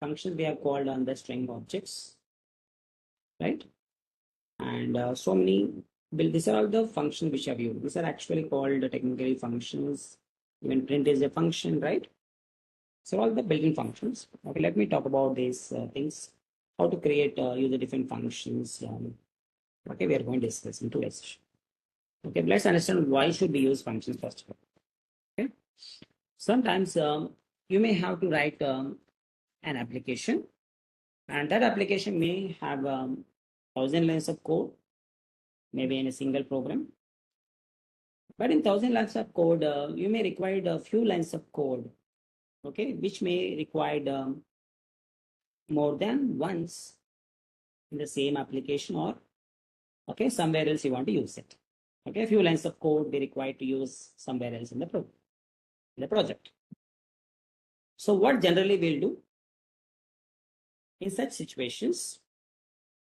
functions we have called on the string objects, right? And so many, these are all the functions which have used. These are actually called technically functions. Even print is a function, right? So all the built-in functions. Okay, let me talk about these things. How to create user different functions. Okay, we are going to discuss in today's session. Okay, let's understand why should we use functions first of all. Okay, sometimes you may have to write an application, and that application may have 1,000 lines of code, maybe in a single program. But in 1,000 lines of code, you may require a few lines of code, okay, which may require more than once in the same application, or okay, somewhere else you want to use it. Okay, a few lines of code be required to use somewhere else in the project. So what generally we'll do in such situations,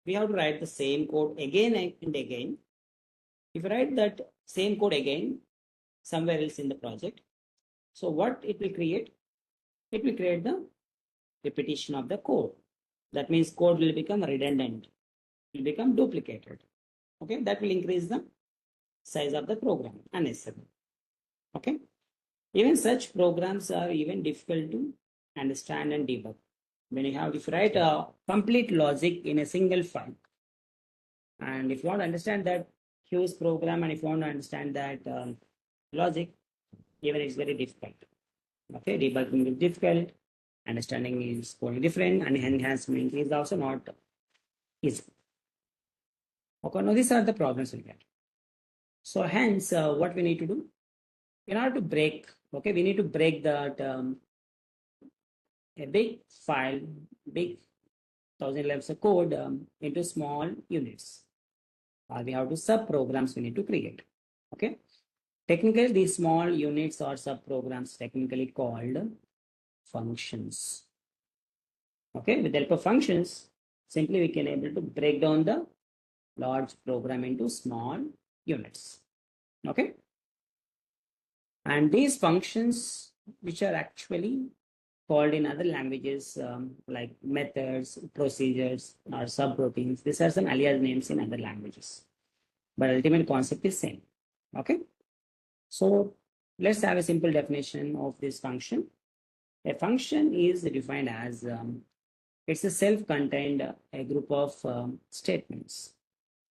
we have to write the same code again and again. If you write that same code again somewhere else in the project, so what it will create? It will create the repetition of the code. That means code will become redundant, will become duplicated. Okay, that will increase the size of the program unnecessarily. Okay, even such programs are even difficult to understand and debug. When if you write a complete logic in a single file, and if you want to understand that huge program, and if you want to understand that logic, even it's very difficult. Okay, debugging is difficult, understanding is going different, and enhancement is also not easy. Okay, now these are the problems we get. So hence, what we need to do in order to break, okay, we need to break that a big file, big 1,000 lines of code into small units. We have to sub programs we need to create. Okay, technically these small units or sub programs technically called functions. Okay, with the help of functions, simply we can able to break down the large program into small units. Okay, and these functions, which are actually called in other languages like methods, procedures, or subroutines, these are some alias names in other languages, but ultimate concept is same. Okay, so let's have a simple definition of this function. A function is defined as it's a self-contained a group of statements,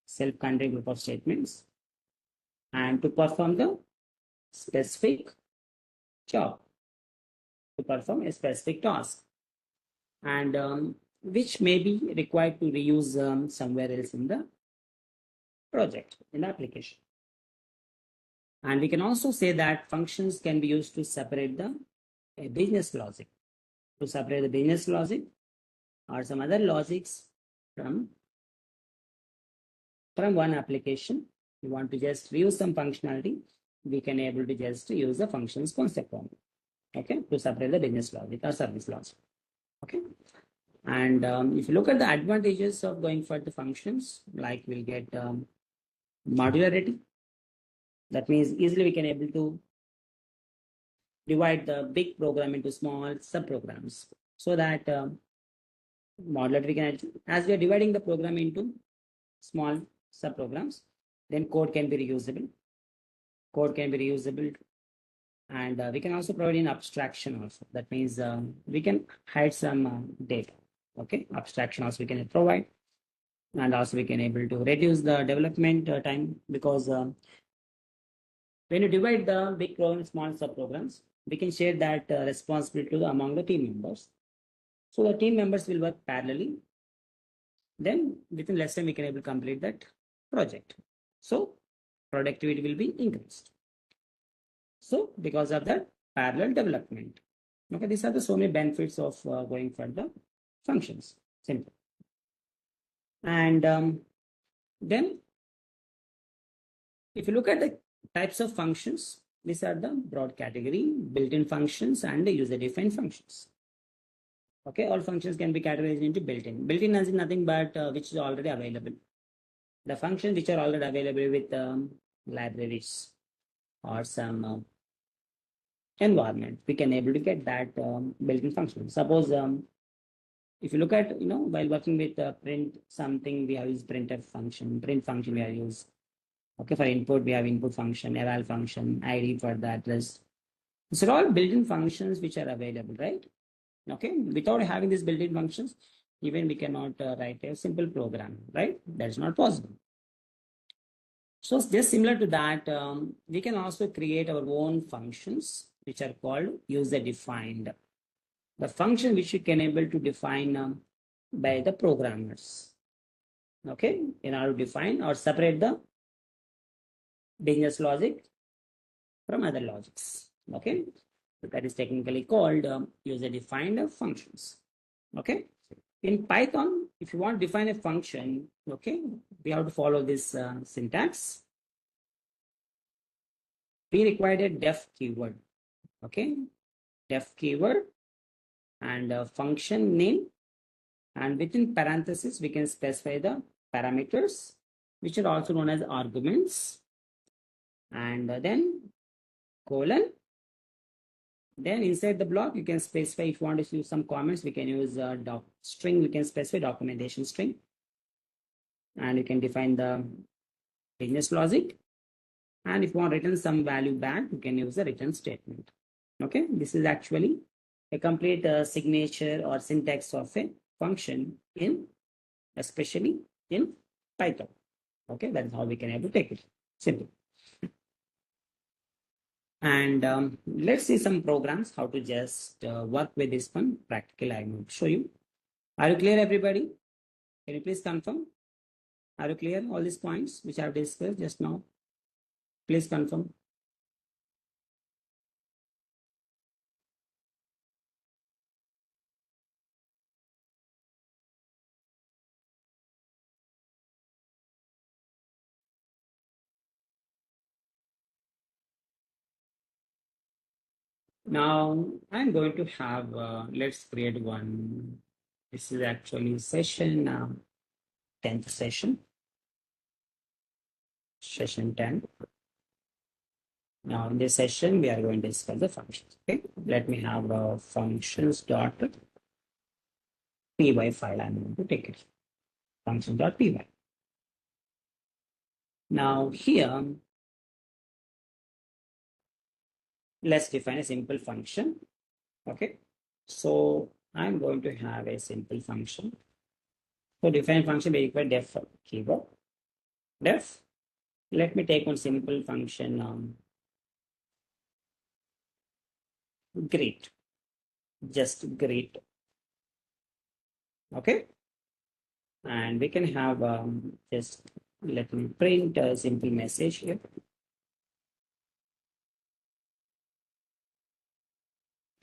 self-contained group of statements, and to perform the specific job, to perform a specific task, and which may be required to reuse somewhere else in the project, in the application. And we can also say that functions can be used to separate the business logic, to separate the business logic or some other logics from one application. We want to just reuse some functionality, we can able to just use the functions concept only. Okay, to separate the business logic or service logic. Okay, and if you look at the advantages of going for the functions, like we'll get modularity. That means easily we can able to divide the big program into small subprograms, so that modularity can, as we are dividing the program into small subprograms, then code can be reusable. Code can be reusable, and we can also provide in abstraction also. That means we can hide some data. Okay, abstraction also we can provide, and also we can able to reduce the development time, because when you divide the big program in small subprograms, we can share that responsibility among the team members. So the team members will work parallelly. Then within less time we can able to complete that project. So productivity will be increased. So because of that parallel development. Okay, these are the so many benefits of going for the functions. Simple. And then if you look at the types of functions, these are the broad category: built-in functions and the user-defined functions. Okay, all functions can be categorized into built-in. Built-in is nothing but which is already available. The functions which are already available with libraries or some environment, we can able to get that built-in function. Suppose if you look at, while working with print something, we have used printf function, print function we have used. Okay, for input, we have input function, eval function, ID for the address. These are all built-in functions which are available, right? Okay, without having these built-in functions, even we cannot write a simple program, right? That's not possible. So just similar to that, we can also create our own functions, which are called user-defined. The function which you can able to define by the programmers. Okay, in order to define or separate the business logic from other logics. Okay, so that is technically called user-defined functions. Okay, in Python, if you want to define a function, okay, we have to follow this syntax. We require a def keyword. Okay, def keyword and a function name, and within parentheses we can specify the parameters, which are also known as arguments, and then colon. Then inside the block, you can specify, if you want to use some comments, we can use a doc string, we can specify documentation string, and you can define the business logic. And if you want to return some value back, you can use the return statement. Okay, this is actually a complete signature or syntax of a function in, especially in Python. Okay, that's how we can able to take it. Simple. And let's see some programs, how to just work with this one practically. I'm going to show you. Are you clear, everybody? Can you please confirm? Are you clear all these points which I have discussed just now? Please confirm. Now I'm going to have, let's create one. This is actually session 10th session, session 10. Now in this session, we are going to discuss the functions. Okay, let me have functions.py file. I'm going to take it. Functions.py. Now here, let's define a simple function. Okay, so I'm going to have a simple function. So define function, we require def keyword. Def. Let me take one simple function. Greet. Just greet. Okay, and we can have just let me print a simple message here.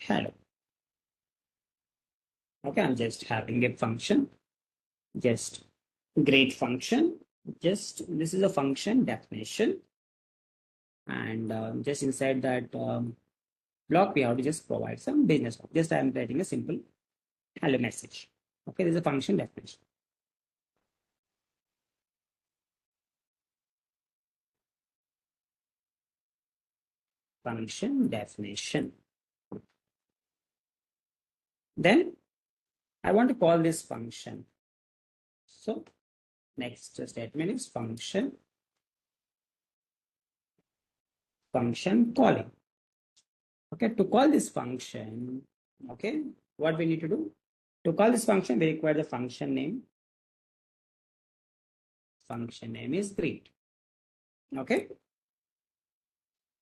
Hello. Okay, I'm just having a function, just greet function. Just this is a function definition, and just inside that block, we have to just provide some business. Just I'm writing a simple hello message. Okay, this is a function definition. Function definition. Then I want to call this function. So next statement is function calling. Okay, to call this function, okay, what we need to do? To call this function, we require the function name. Function name is greet. Okay,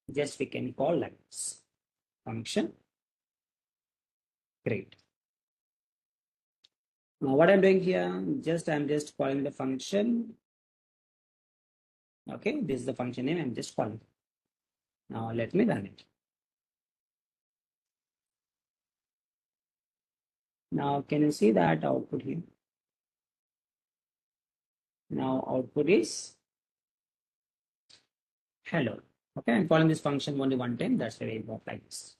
just we can call like this. Function greet. Now what I'm doing here, I'm just calling the function. Okay, this is the function name I'm just calling. Now let me run it. Now can you see that output here? Now output is hello. Okay, I'm calling this function only one time. That's the way it works like this.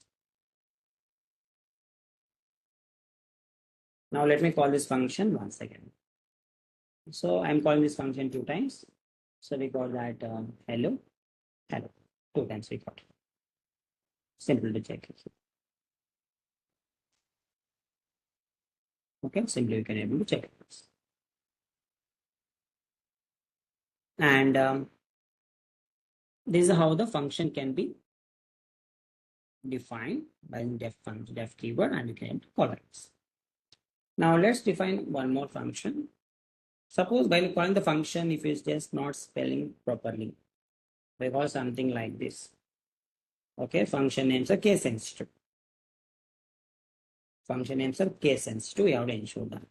Now let me call this function once again. So I'm calling this function 2 times. So we call that hello, 2 times we got. Simple to check. Okay, simply you can able to check this. And this is how the function can be defined by def keyword, and you can call it. Now let's define one more function. Suppose while calling the function, if it's just not spelling properly, we call something like this. Okay, function names are case sensitive. Function names are case sensitive. You have to ensure that.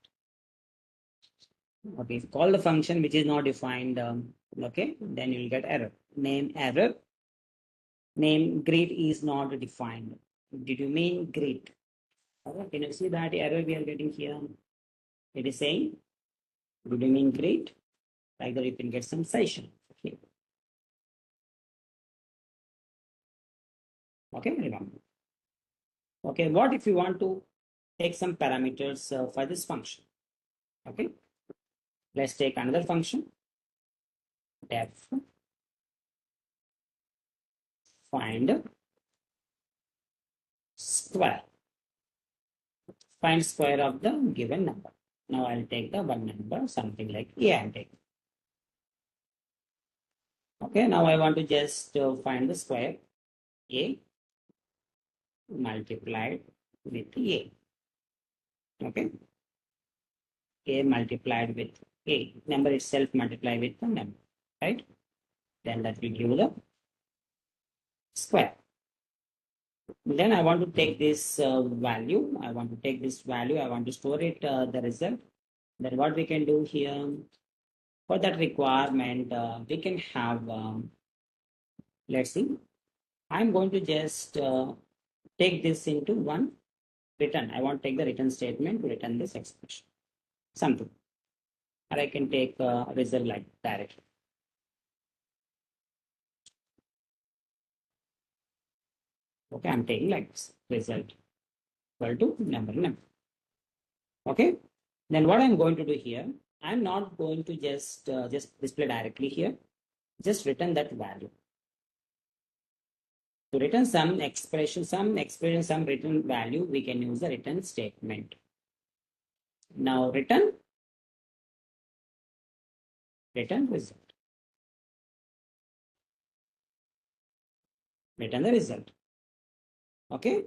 Okay, if you call the function which is not defined, okay, then you will get error. Name error. Name greet is not defined. Did you mean greet? Okay, can you see that error we are getting here? It is saying, did you mean greet? Like that you can get some session. Okay. Okay, remember. Okay, what if you want to take some parameters for this function? Okay, let's take another function. Def find square. Find square of the given number. Now I'll take the one number, something like A I'll take. Okay, now I want to just find the square A multiplied with A. Okay, A multiplied with A. Number itself multiplied with the number, right? Then that will give the square. Then I want to take this value. I want to take this value. I want to store it, the result. Then what we can do here, for that requirement, we can have, let's see, I'm going to just take this into one return. I want to take the return statement to return this expression, something. Or I can take a result like directly. Okay, I'm taking like this, result equal to number. Okay, then what I'm going to do here, I'm not going to just display directly here, just return that value. To return some expression, some return value, we can use the return statement. Now return result. Return the result. Okay,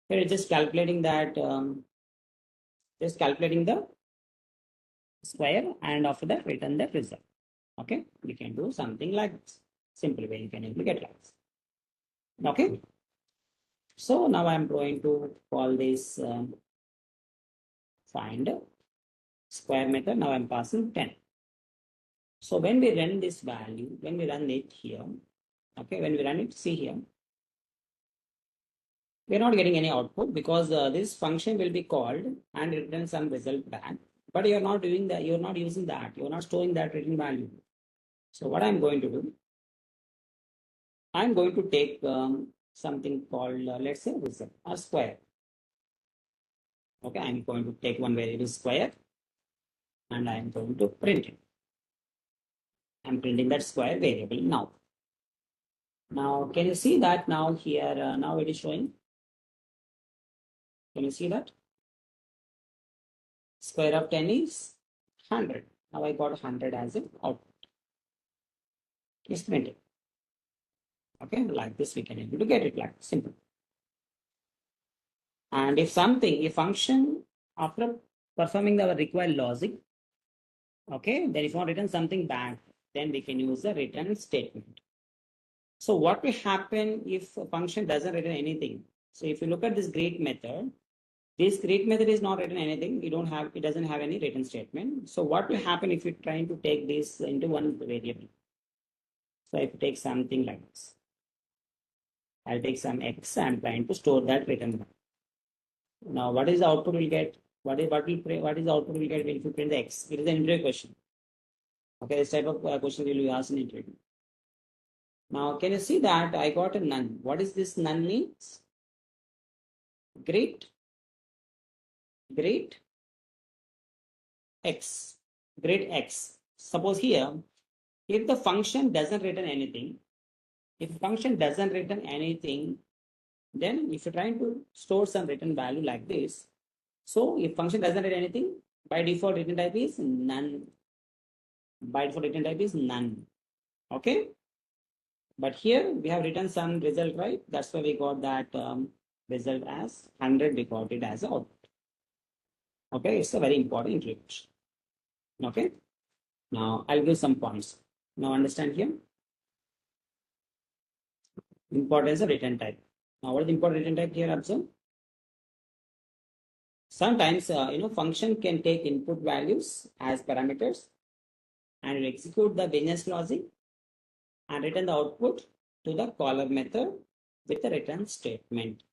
here just calculating that, just calculating the square, and after that return the result. Okay, we can do something like this. Simple way you can able to get like this. Okay, so now I'm going to call this find square method. Now I'm passing 10. So when we run this value, when we run it here, okay, when we run it, see here, we're not getting any output because this function will be called and return some result back. But you're not doing that, you're not using that, you're not storing that written value. So what I'm going to do, I'm going to take something called, let's say, result or square. Okay, I'm going to take one variable square and I'm going to print it. I'm printing that square variable now. Now, can you see that now here, now it is showing? Can you see that? Square of 10 is 100. Now I got 100 as an output. It's printed. Okay, like this we can able to get it like simple. And if something, a function, after performing the required logic, okay, then if you want to return something back, then we can use the return statement. So what will happen if a function doesn't return anything? So if you look at this greet method, this greet method is not written anything. It doesn't have any return statement. So what will happen if you're trying to take this into one variable? So if you take something like this, I'll take some X and trying to store that return back. Now, what is the output we'll get? What is the output we'll get if you print the X? It is an interview question. Okay, this type of question will be asked in interview. Now, can you see that I got a none? What is this none means? Greet X. Greet X. Suppose here, if the function doesn't return anything, then if you're trying to store some return value like this, So if function doesn't return anything, by default return type is none. By default return type is none. Okay. But here we have written some result, right? That's why we got that result as 100. We got it as a output. Okay, it's a very important introduction. Okay. Now I'll give some points. Now understand here. Importance of return type. Now what is the important return type here? Observe. Sometimes function can take input values as parameters and execute the business logic and return the output to the caller method with the return statement.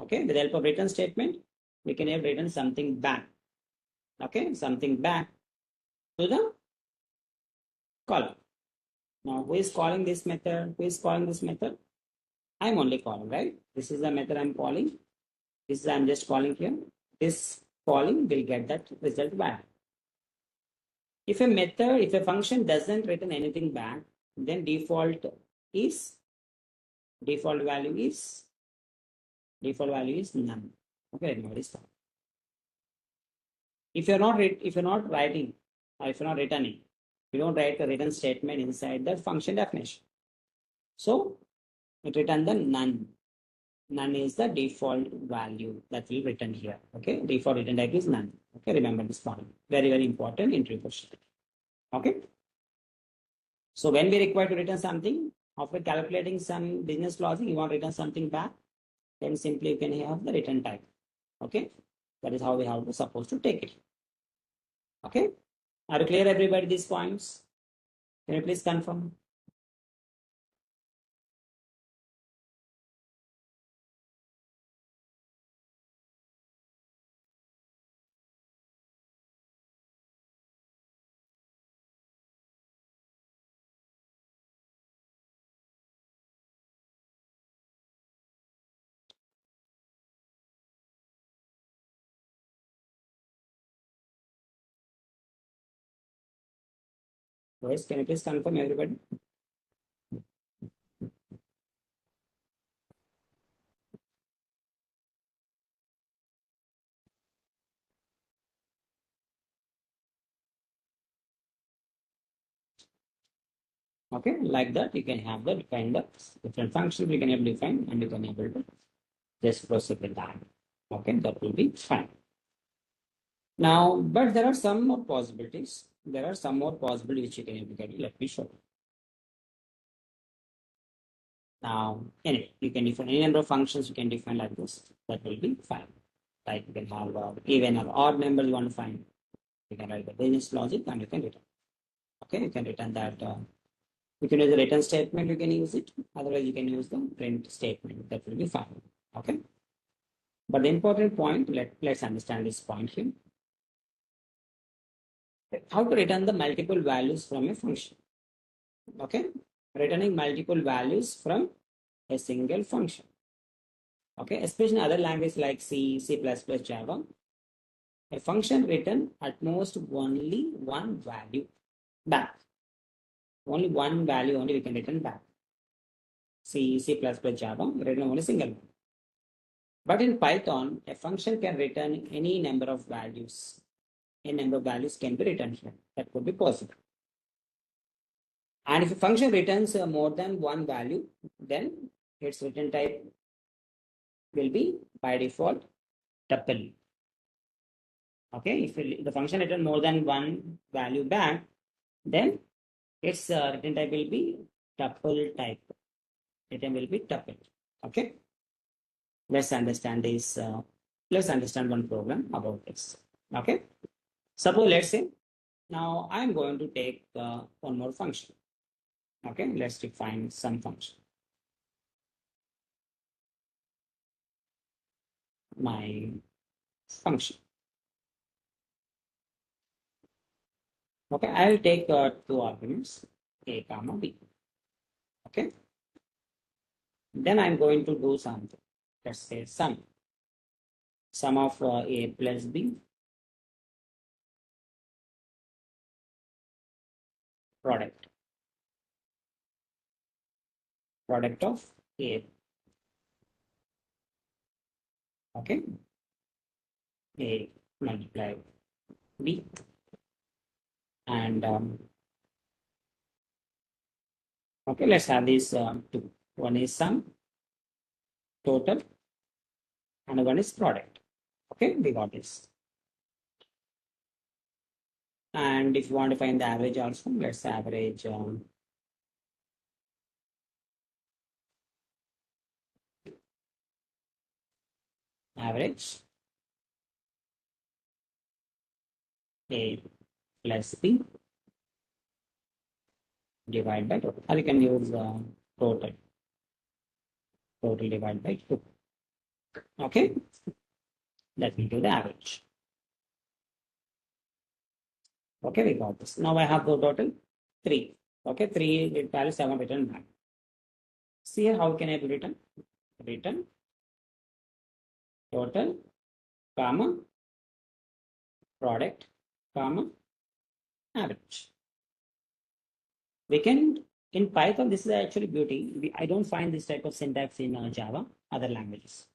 Okay, with the help of return statement, we can have written something back. Okay, something back to the caller. Now, who is calling this method? Who is calling this method? I'm only calling, right? This is the method I'm calling. This is I'm just calling here. This calling will get that result back. If a method, if a function doesn't return anything back, then default value is none. Okay, now it is fine. If you're not writing, or if you're not returning, you don't write the return statement inside the function definition. So it return the none. None is the default value that will return here. Okay, default return type is none. Okay, remember this point. Very, very important entry question. Okay. So when we require to return something, after calculating some business logic, you want to return something back, then simply you can have the return type. Okay, that is how we have to supposed to take it. Okay, are you clear, everybody, these points? Can you please confirm? Yes, can you please confirm, everybody? Okay, like that you can have the kind of different functions you can able to define and you can able to just proceed with that. Okay, that will be fine. Now, but there are some more possibilities. There are some more possibilities which you can able to get. Let me show you. Now, anyway, you can define any number of functions you can define like this. That will be fine. Like you can have even or odd number you want to find. You can write the business logic and you can return. Okay, you can return that. You can use the return statement, you can use it. Otherwise, you can use the print statement. That will be fine. Okay. But the important point, let's understand this point here. How to return the multiple values from a function. Okay. Returning multiple values from a single function. Okay. Especially in other languages like C, C++, Java. A function return at most only one value back. Only one value only we can return back. C, C++, Java, return only single one. But in Python, a function can return any number of values. A number of values can be written here. That could be possible. And if a function returns more than one value, then its return type will be by default tuple. Okay, if the function return more than one value back, then its return type will be tuple type. Return will be tuple. Okay, let's understand this. Let's understand one program about this. Okay, suppose let's say now I'm going to take one more function. Okay, let's define some function. My function. Okay, I'll take two arguments, a comma b. Okay, then I'm going to do something. Let's say sum of a plus b, product of a. Okay, A multiply B, and okay, let's have these two. One is sum total and one is product. Okay, we got this. And if you want to find the average also, let's average average A plus B divided by total. Or you can use total. Total divided by 2. Okay, let me do the average. Okay, we got this. Now I have the total 3. Okay, 3 values 7 written back. See here, how can I be written? Written total, comma, product, comma, average. We can, in Python, this is actually beauty. I don't find this type of syntax in Java, other languages.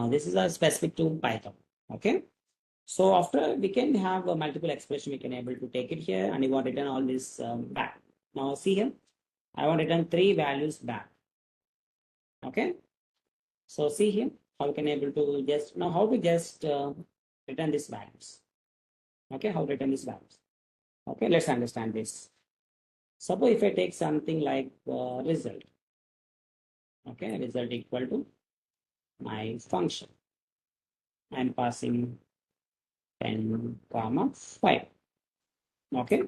This is a specific to Python. Okay. So after we can have a multiple expression, we can able to take it here, and you want to return all this back. Now see here, I want to return 3 values back. Okay. So see here, how can I able to just now how to just return these values. Okay, how to return these values. Okay, let's understand this. Suppose if I take something like result. Okay, result equal to my function. I'm passing 10 comma 5. Okay.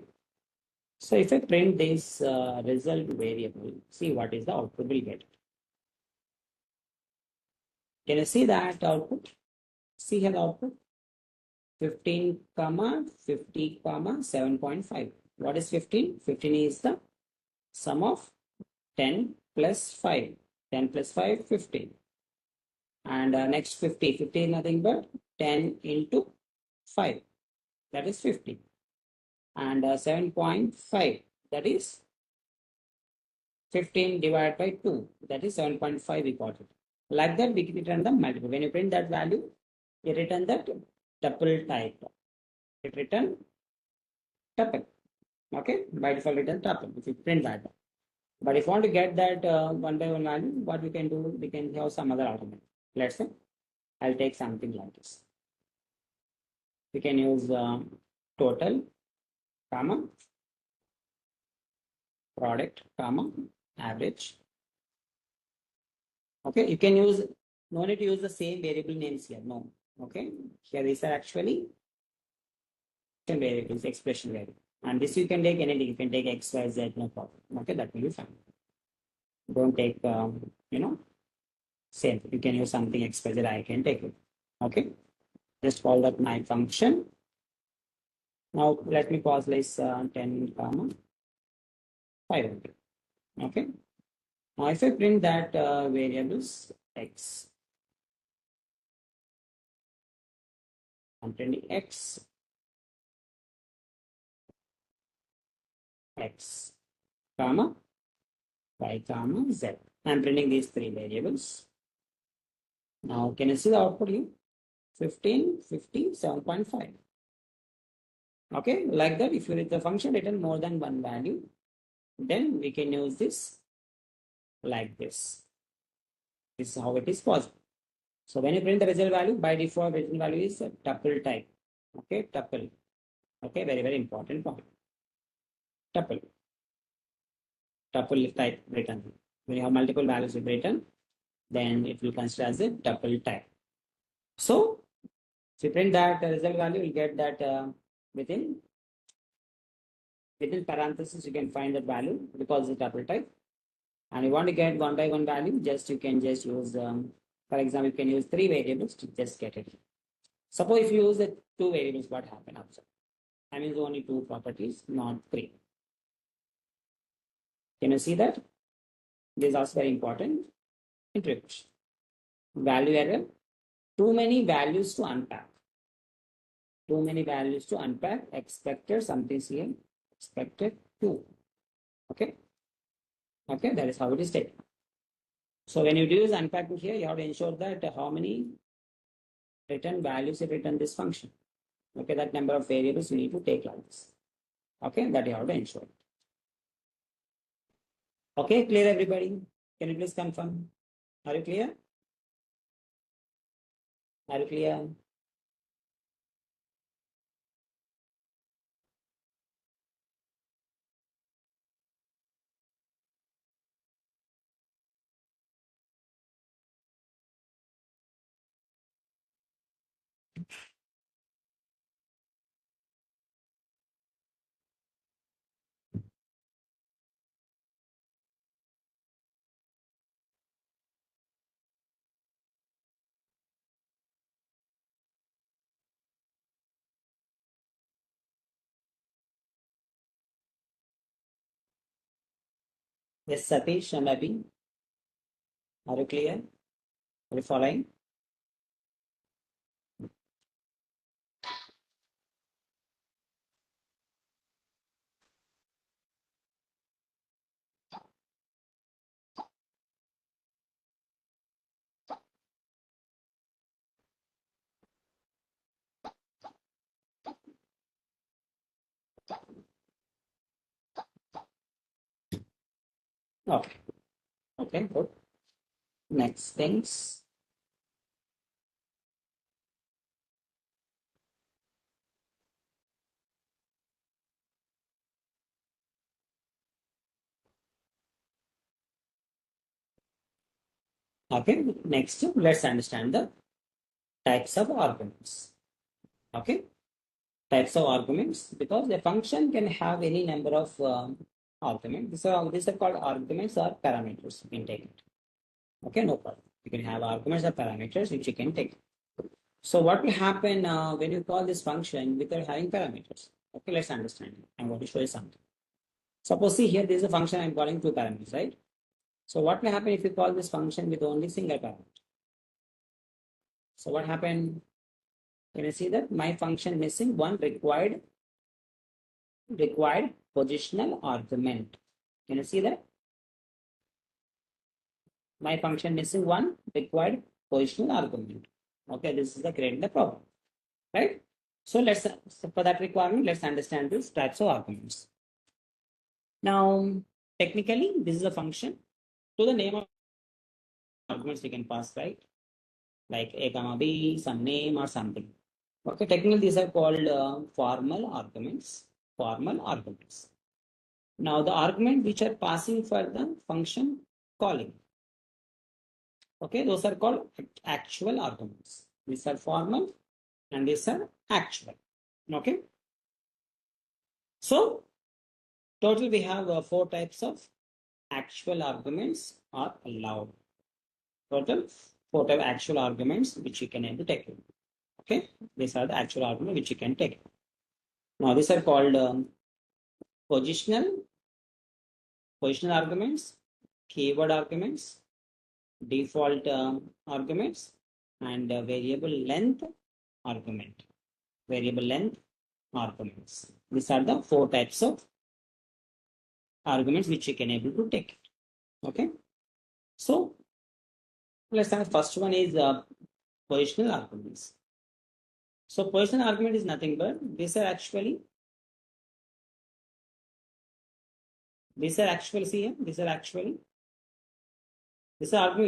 So if I print this result variable, see what is the output we'll get. Can you see that output? See here the output. 15 comma 50 comma 7.5. What is 15? 15 is the sum of 10 plus 5. 10 plus 5, 15. And next 50. 50 is nothing but 10 into 5. That is 50. And 7.5. That is 15 divided by 2. That is 7.5 we got it. Like that, we can return the multiple. When you print that value, you return that tuple type. It return tuple. Okay, by default return tuple if you print that. But if you want to get that one by one value, what we can do, we can have some other argument. Let's say I'll take something like this. We can use total, comma, product, comma, average. Okay, you can use, no need to use the same variable names here. No. Okay, here these are actually variables, expression variable. And this you can take anything. You can take X, Y, Z, no problem. Okay, that will be fine. Don't take, same. You can use something X, Y, Z, I can take it. Okay, just call that my function. Now let me pause this 10 comma 5. Okay. Now if I print that variables X, I'm printing X, X, comma, Y, comma, Z. I'm printing these 3 variables. Now, can you see the output here? 15, 50, 7.5. Okay, like that, if you read the function return more than one value, then we can use this like this. This is how it is possible. So when you print the result value, by default, result value is a tuple type. Okay, tuple. Okay, very, very important point. Tuple. Tuple type return. When you have multiple values with return, then it will consider as a tuple type. So, if you print that result value, you get that within parentheses, you can find that value because it's tuple type. And you want to get one by one value, you can just use, for example, you can use 3 variables to just get it. Suppose if you use the 2 variables, what happen? I mean, only 2 properties, not 3. Can you see that? This is also very important. Introduction. Value error. Too many values to unpack. Too many values to unpack. Expected something here. Expected 2. Okay. Okay, that is how it is taken. So when you do this unpacking here, you have to ensure that how many return values, it return this function. Okay, that number of variables you need to take like this. Okay, that you have to ensure. Okay, clear everybody? Can you please confirm? Are you clear? Are you clear? Yes, Satish and Abhi, are you clear? Are you following? Okay, okay, good. Next things. Okay, next, let's understand the types of arguments. Okay, types of arguments, because a function can have any number of arguments. These are called arguments or parameters. You can take it. Okay, no problem. You can have arguments or parameters which you can take. So what will happen when you call this function without having parameters? Okay, let's understand. I'm going to show you something. Suppose see here, there is a function I'm calling two parameters, right? So what will happen if you call this function with only single parameter? So what happened? Can you see that my function missing one required positional argument? Can you see that? My function missing one required positional argument. Okay, this is the creating the problem, right? So for that requirement, let's understand these types of arguments. Now, technically, this is a function. To the name of arguments we can pass, right? Like a comma b, some name or something. Okay, technically these are called formal arguments. Formal arguments. Now the argument which are passing for the function calling. Okay, those are called actual arguments. These are formal and these are actual. Okay. So total we have four types of actual arguments are allowed. Total four type actual arguments which you can able to take. Okay, these are the actual arguments which you can take. Now these are called positional arguments, keyword arguments, default arguments, and variable length argument. Variable length arguments. These are the four types of arguments which you can able to take. Okay. So let's start. First one is positional arguments. So positional argument is nothing but these are actually see here, these are argument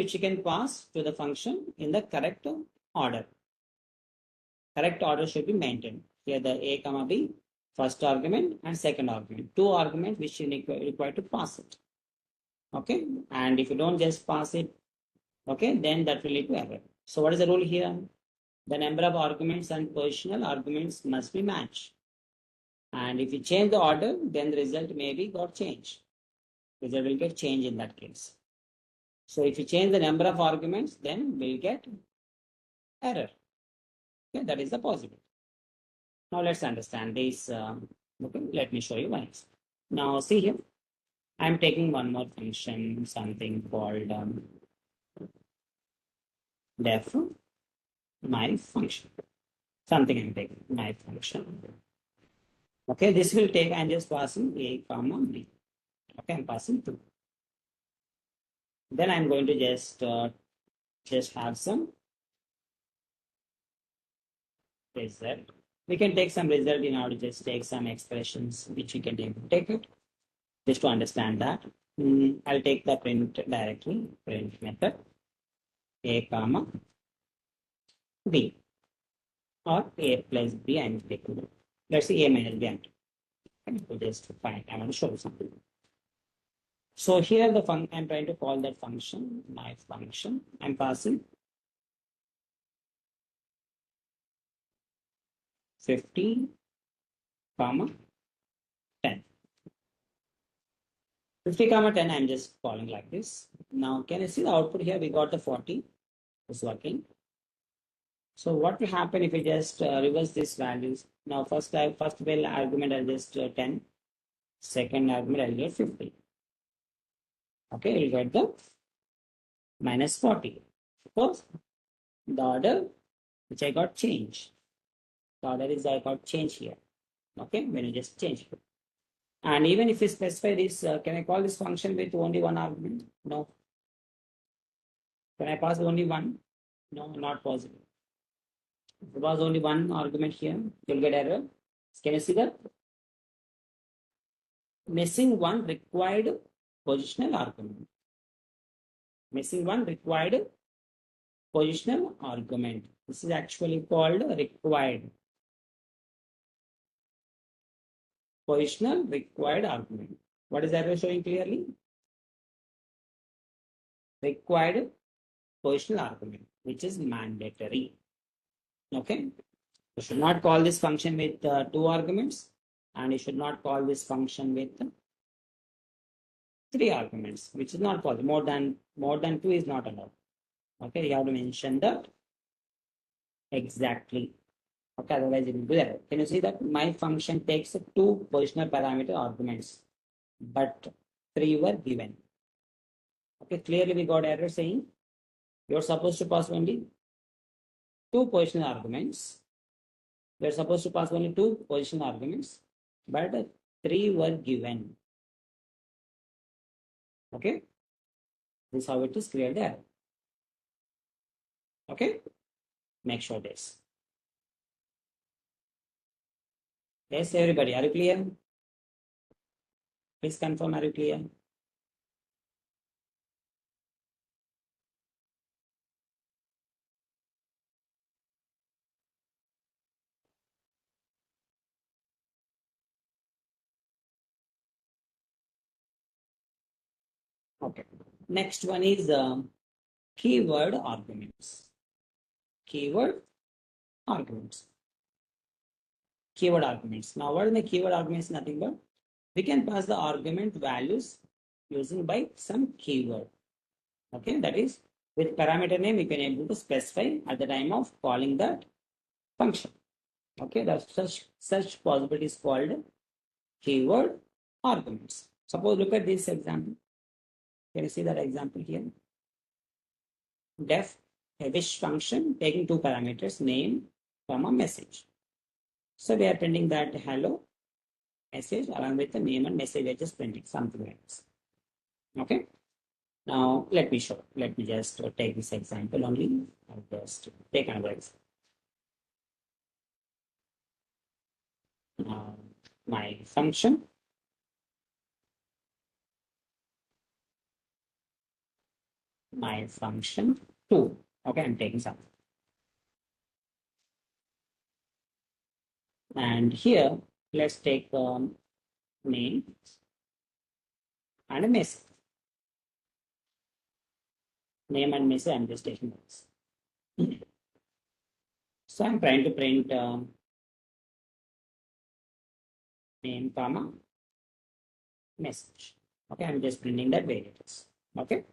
which you can pass to the function in the correct order. Correct order should be maintained. Here the a comma b, first argument and second argument. Two arguments which you require to pass it. Okay, and if you don't just pass it, okay, then that will lead to error. So what is the rule here? The number of arguments and positional arguments must be matched. And if you change the order, then the result maybe got changed. Result will get changed in that case. So if you change the number of arguments, then we'll get error. Okay, that is the possibility. Now let's understand this. Okay, let me show you one. Now see here, I'm taking one more function, something called def my function. Something I'm taking my function. Okay, this will take. I'm just passing a comma b. Okay, I'm passing 2. Then I'm going to just have some result. We can take some result in order to just take some expressions which we can take it just to understand that. I'll take the print directly, print method, a comma b or a plus b I'm taking. Let's say a minus b. So just fine. I want to show you something. So here the I'm trying to call that function, my function. I'm passing 15, comma 10. 50, comma 10, I'm just calling like this. Now, can you see the output here? We got the 40 is working. So what will happen if we just reverse these values? Now, first well argument I'll just 10. Second argument I'll get 50. Okay, we'll get the minus 40. Suppose the order which I got changed. The order is I got change here. Okay, when you just change it. And even if we specify this, can I call this function with only one argument? No. Can I pass only one? No, not possible. If there was only one argument here, you'll get error. Can you see that? Missing one required positional argument. Missing one required positional argument. This is actually called required. Positional required argument. What is that showing clearly? Required positional argument, which is mandatory. Okay. You should not call this function with two arguments, and you should not call this function with three arguments, which is not possible. More than two is not allowed. Okay, you have to mention that exactly. Okay, otherwise it will be there. Can you see that my function takes two positional parameter arguments, but three were given. Okay, clearly we got error saying you're supposed to pass only two positional arguments. We're supposed to pass only two positional arguments, but three were given. Okay, this is how it is clear there. Okay, make sure this. Yes, everybody, are you clear? Please confirm, are you clear? Okay. Next one is keyword arguments. Keyword arguments. Keyword arguments. Now, what are the keyword arguments? Nothing but we can pass the argument values using by some keyword. Okay, that is with parameter name we can able to specify at the time of calling that function. Okay, that such possibility is called keyword arguments. Suppose look at this example. Can you see that example here? Def a wish function taking two parameters, name, comma, message. So we are printing that hello message along with the name and message. We're just printing something like this. Okay. Now let me show. Let me just take this example only. I'll just take another example. My function. My function 2. Okay, I'm taking something. And here, let's take name and a message. Name and message, I'm just taking this. So I'm trying to print name, comma, message. Okay, I'm just printing that variables. Okay.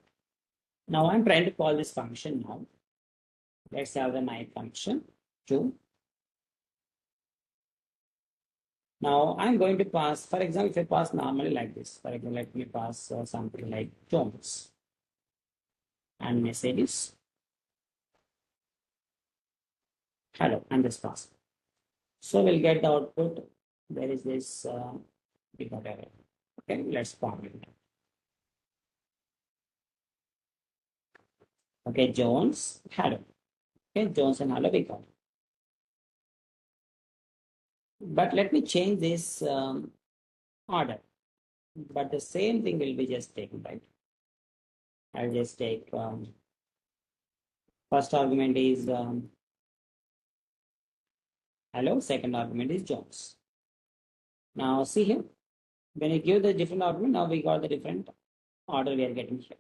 Now I'm trying to call this function now. Let's have the my function 2. Now I'm going to pass, for example, if I pass normally like this, for example, let me pass something like Jones and message is hello and this pass. So we'll get the output. There is this whatever. Okay, let's form it. Okay, Jones, hello. Okay, Jones and hello we got. But let me change this order. But the same thing will be just taken, right? I'll just take first argument is hello, second argument is Jones. Now see here, when you give the different argument, now we got the different order we are getting here.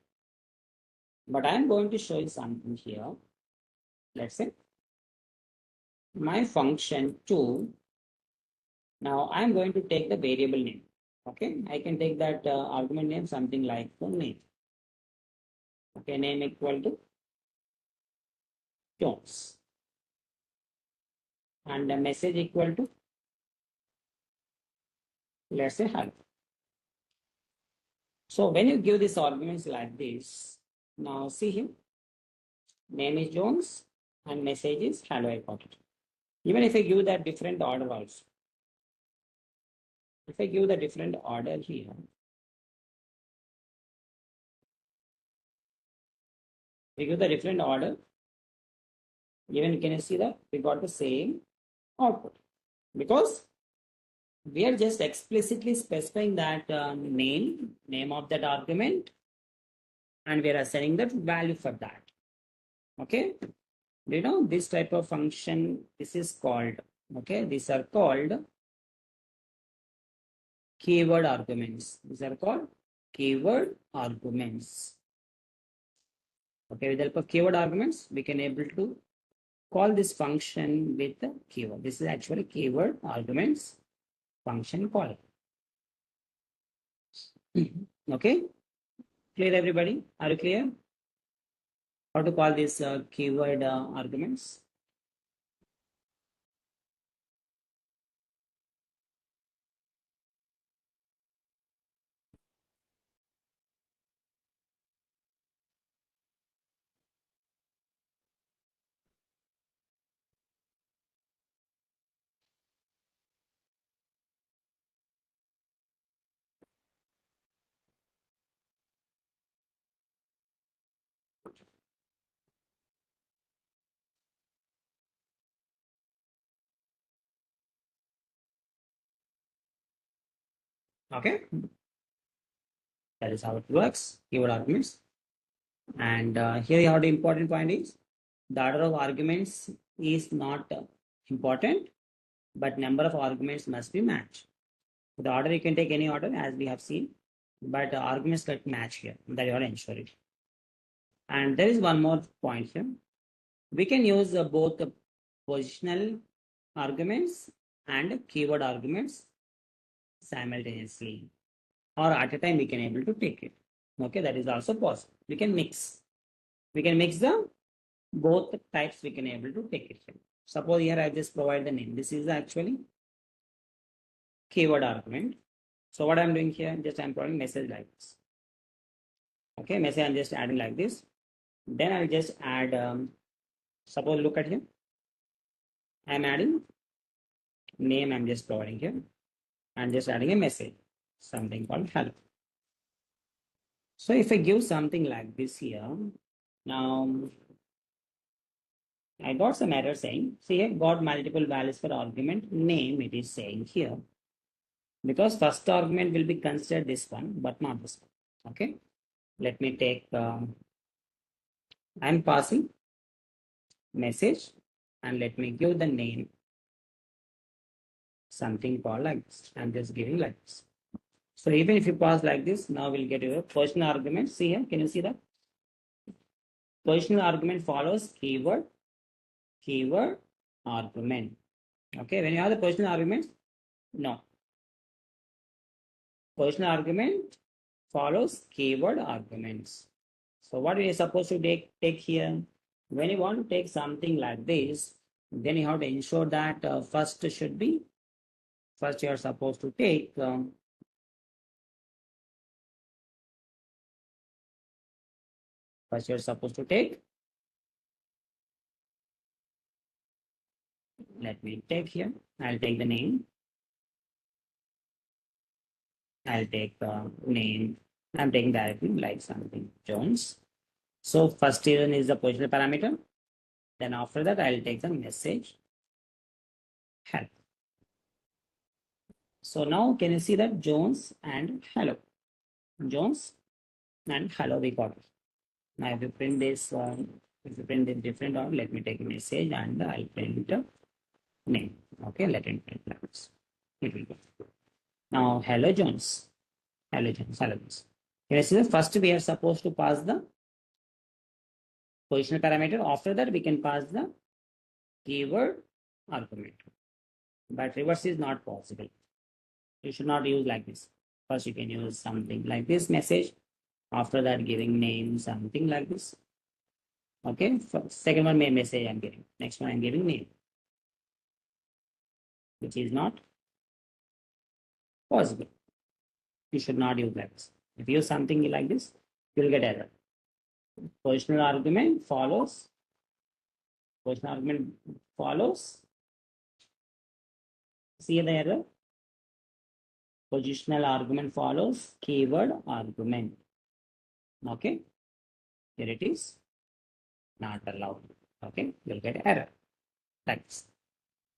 But I'm going to show you something here. Let's say my function 2. Now I'm going to take the variable name. Okay, I can take that argument name something like the name. Okay, name equal to Jones. And the message equal to, let's say, hello. So when you give these arguments like this, now see here, name is Jones and message is hello, I got it. Even if I give that different order also, if I give the different order here, we give the different order, even can you see that we got the same output, because we are just explicitly specifying that name of that argument, and we are assigning that value for that. Okay, you know this type of function, this is called, okay, these are called keyword arguments. These are called keyword arguments. Okay, with the help of keyword arguments, we can able to call this function with the keyword. This is actually keyword arguments function call. Okay, clear everybody? Are you clear? How to call these keyword arguments? Okay, that is how it works. Keyword arguments. And here you have the important point is the order of arguments is not important, but number of arguments must be matched. The order you can take any order as we have seen, but arguments get match here. That you are ensure it. And there is one more point here. We can use both the positional arguments and keyword arguments simultaneously, or at a time we can able to take it. Okay, that is also possible. We can mix. We can mix the both types. We can able to take it here. Suppose here I just provide the name. This is actually keyword argument. So what I'm doing here, just I'm providing message like this. Okay, message I'm just adding like this. Then I'll just add, suppose look at here. I'm adding name, I'm just providing here. I'm just adding a message, something called hello. So if I give something like this here, now I got some error saying, see here, got multiple values for argument name, it is saying here. Because first argument will be considered this one, but not this one. Okay, let me take, I'm passing message and let me give the name something called like this. I'm just giving like this. So even if you pass like this, now we'll get your positional argument. See here, can you see that? Positional argument follows keyword argument. Okay, when you have the positional arguments, no. Positional argument follows keyword arguments. So what we are supposed to take here? When you want to take something like this, then you have to ensure that first you are supposed to take first you're supposed to take, let me take here, I'll take the name, I'll take the name, I'm taking directly like something Jones. So first one is the positional parameter, then after that I'll take the message help. So now can you see that Jones and hello? Jones and hello we got it. Now if you print this, if you print this different order, let me take a message and I'll print name. Okay, let it print like this. It will go. Now hello Jones. Hello Jones. Hello Jones. Can you see that first we are supposed to pass the positional parameter. After that we can pass the keyword argument. But reverse is not possible. You should not use like this. First you can use something like this message. After that giving name, something like this. Okay, second one may message I'm giving. Next one I'm giving name, which is not possible. You should not use like this. If you use something like this, you'll get error. Positional argument follows. Positional argument follows. See the error. Positional argument follows keyword argument. Okay, here it is. Not allowed. Okay, you'll get error. Like this.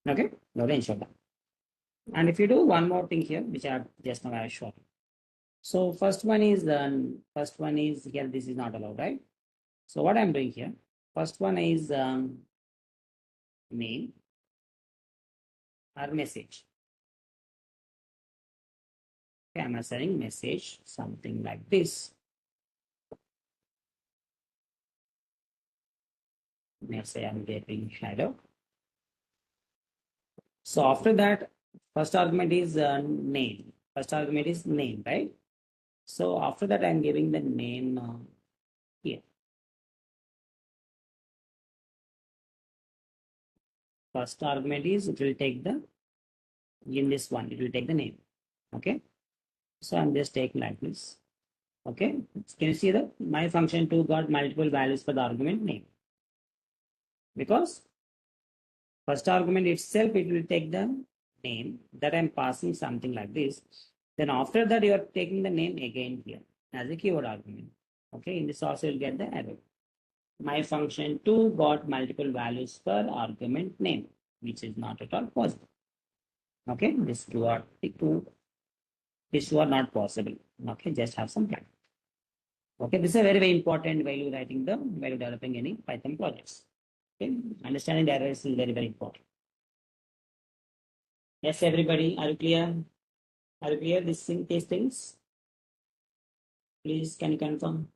Okay, no ensure that. And if you do one more thing here, which I just now I shown. So first one is here. This is not allowed, right? So what I'm doing here, first one is name or message. Okay, I'm assigning message something like this. Let's say I'm getting hello. So after that, first argument is name. First argument is name, right? So after that, I'm giving the name here. First argument is it will take the in this one, it will take the name. Okay. So I'm just taking like this. Okay. Can you see that my function 2 got multiple values for the argument name? Because first argument itself, it will take the name that I'm passing something like this. Then after that, you are taking the name again here as a keyword argument. Okay. In this also, you'll get the error. My function 2 got multiple values per argument name, which is not at all possible. Okay. These two are not possible. Okay. Just have some plan. Okay. This is a very, very important while you're developing any Python projects. Okay. Understanding the errors is very, very important. Yes, everybody, are you clear? Are you clear these things? Please, can you confirm?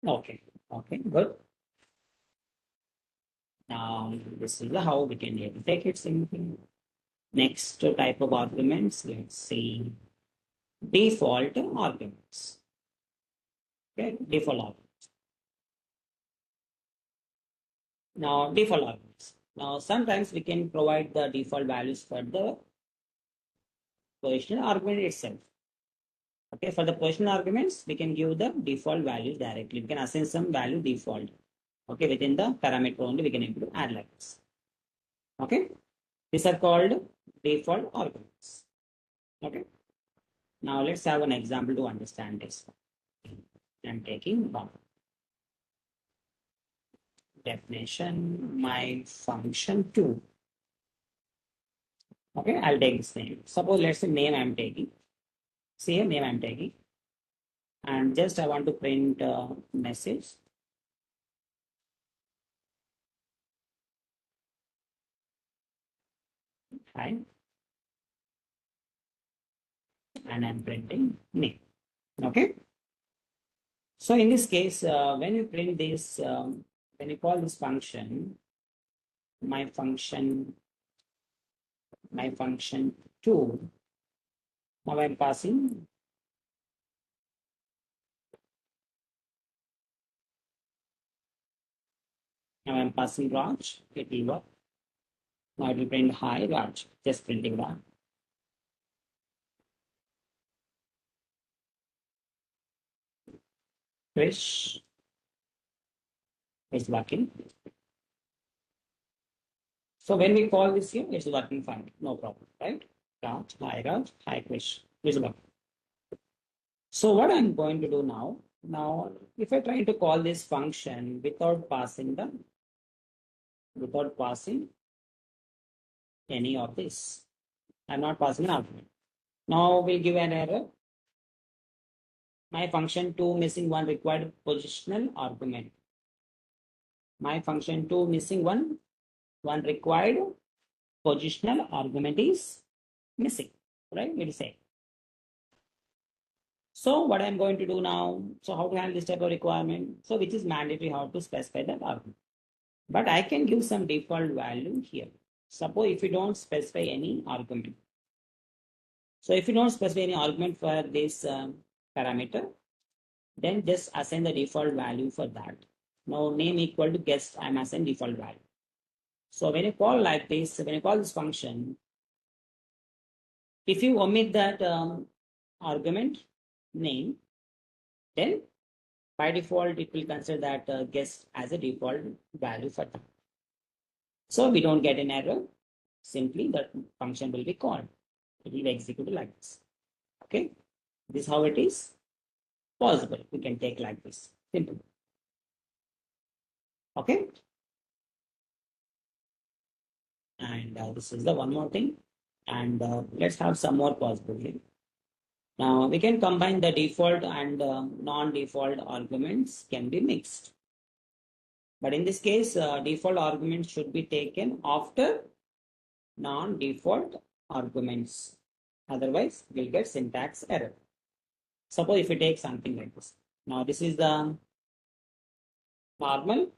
Okay. Okay, good. Now, this is how we can take it simply. Next type of arguments, let's see default arguments. Okay, default arguments. Now, default arguments. Now, sometimes we can provide the default values for the positional argument itself. Okay, for the positional arguments, we can give the default values directly. We can assign some value default. Okay, within the parameter only, we can able to add like this. Okay, these are called default arguments. Okay, now let's have an example to understand this. I'm taking one definition, my function 2. Okay, I'll take this name. Suppose let's say name I'm taking. See a name I'm taking. And just I want to print a message. Hi. And I'm printing name. Okay. So in this case, when you print this, when you call this function, my function 2, now I'm passing Raj, it will work. Now it will print hi Raj, just printing Raj. Krish is working. So when we call this here, it's working fine, no problem, right? Raj, hi Krish, please work. So what I'm going to do now, if I try to call this function without passing any of this, I'm not passing an argument. Now we'll give an error. My function 2 missing one required positional argument. My function 2 missing one required positional argument is missing, right? We'll say. So what I'm going to do now, so how to handle this type of requirement? So which is mandatory how to specify that argument. But I can give some default value here. Suppose if you don't specify any argument. So if you don't specify any argument for this parameter, then just assign the default value for that. Now name equal to guest, I'm assigning default value. So when you call like this, when you call this function, if you omit that argument name, then by default, it will consider that guest as a default value for that. So we don't get an error. Simply the function will be called. It will be executed like this. Okay. This is how it is possible. We can take like this. Simple. Okay. And this is the one more thing. And let's have some more possibility. Now we can combine the default and non-default arguments can be mixed. But in this case, default arguments should be taken after non-default arguments. Otherwise, we'll get syntax error. Suppose if we take something like this. Now this is the normal